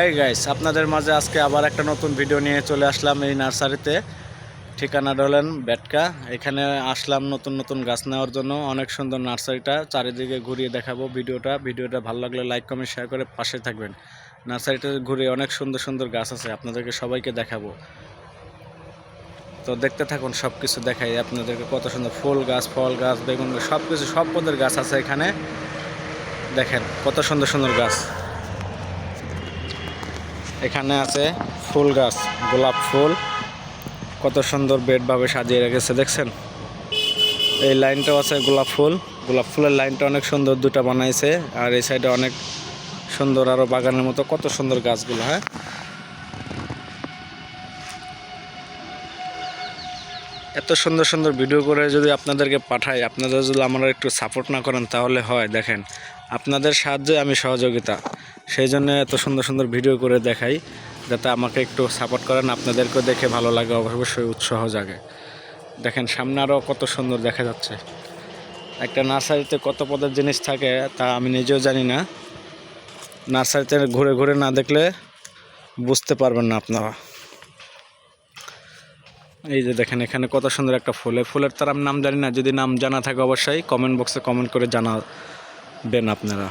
এই গাইস, আপনাদের মাঝে আজকে আবার একটা নতুন ভিডিও নিয়ে চলে আসলাম এই নার্সারিতে। ঠিকানা হলেন বেটকা। এখানে আসলাম নতুন নতুন গাছ নেওয়ার জন্য। অনেক সুন্দর নার্সারিটা, চারিদিকে ঘুরিয়ে দেখাবো। ভিডিওটা ভালো লাগলে লাইক কমেন্ট শেয়ার করে পাশে থাকবেন। নার্সারিটা ঘুরে অনেক সুন্দর সুন্দর গাছ আছে, আপনাদেরকে সবাইকে দেখাবো। তো দেখতে থাকুন, সব কিছু দেখাই আপনাদেরকে। কত সুন্দর ফুল গাছ, ফল গাছ, বেগুন গাছ, সব কিছু সব পদের গাছ আছে এখানে। দেখেন কত সুন্দর সুন্দর গাছ। এখানে আছে ফুল গাছ, গোলাপ ফুল কত সুন্দর বেডভাবে সাজিয়ে রেখেছে, দেখছেন? এই লাইনটাও আছে গোলাপ ফুলের লাইনটা অনেক সুন্দর, দুটো বানাইছে। আর এই সাইডে অনেক সুন্দর আরো বাগানের মতো কত সুন্দর গাছগুলো। হ্যাঁ, এত সুন্দর সুন্দর ভিডিও করে যদি আপনাদেরকে পাঠাই, আপনারা যদি আমরা একটু সাপোর্ট না করেন তাহলে হয়? দেখেন, আপনাদের সাহায্যে আমি সহযোগিতা, সেই জন্য এত সুন্দর সুন্দর ভিডিও করে দেখাই, যাতে আমাকে একটু সাপোর্ট করেন। আপনাদেরকেও দেখে ভালো লাগে, অবশ্যই উৎসাহ জাগে। দেখেন সামনে আরও কত সুন্দর দেখা যাচ্ছে। একটা নার্সারিতে কত পদের জিনিস থাকে তা আমি নিজেও জানি না। নার্সারিতে ঘুরে ঘুরে না দেখলে বুঝতে পারবেন না আপনারা। এই যে দেখেন এখানে কত সুন্দর একটা ফুলের তার আমি নাম জানি না, যদি নাম জানা থাকে অবশ্যই কমেন্ট বক্সে কমেন্ট করে জানাবেন আপনারা।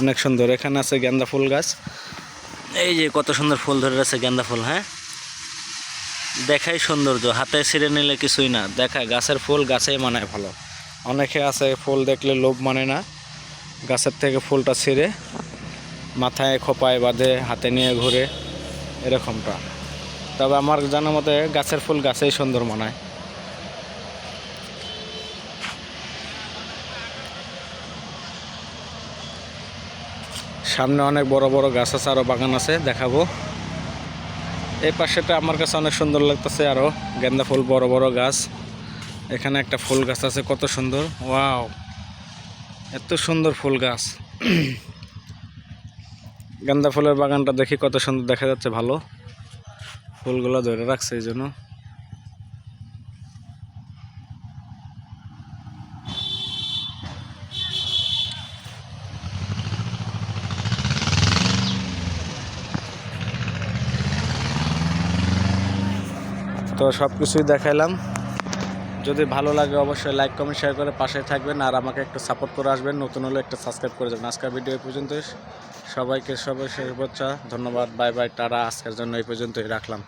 অনেক সুন্দর। এখানে আছে গেন্দা ফুল গাছ, এই যে কত সুন্দর ফুল ধরে আছে গেন্দা ফুল। হ্যাঁ, দেখাই সৌন্দর্য, হাতে ছিঁড়ে নিলে কিছুই না, দেখায় গাছের ফুল গাছেই মানায় ভালো। অনেকে আছে ফুল দেখলে লোভ মানে না, গাছের থেকে ফুলটা ছিঁড়ে মাথায় খোপায় বাঁধে, হাতে নিয়ে ঘুরে, এরকমটা। তবে আমার জানার মতে গাছের ফুল গাছেই সুন্দর মানায়। সামনে অনেক বড় বড় গাছ আছে, আরও বাগান আছে, দেখাবো। এই পাশেটা আমার কাছে অনেক সুন্দর লাগতেছে, আরও গেন্দা ফুল, বড় বড় গাছ। এখানে একটা ফুল গাছ আছে কত সুন্দর, ওয়াও, এত সুন্দর ফুল গাছ। গেন্দা ফুলের বাগানটা দেখি কত সুন্দর দেখা যাচ্ছে, ভালো ফুলগুলো ধরে রাখছে এই জন্য। তো সব কিছুই দেখাইলাম। যদি ভালো লাগে অবশ্যই লাইক কমেন্ট শেয়ার করে পাশে থাকবেন, আর আমাকে একটু সাপোর্ট করে আসবেন। নতুন হলে একটা সাবস্ক্রাইব করে যাবেন। আজকের ভিডিও এই পর্যন্ত, সবাইকে শুভেচ্ছা, ধন্যবাদ, বাই বাই, টাটা। আজকের জন্য এই পর্যন্তই রাখলাম।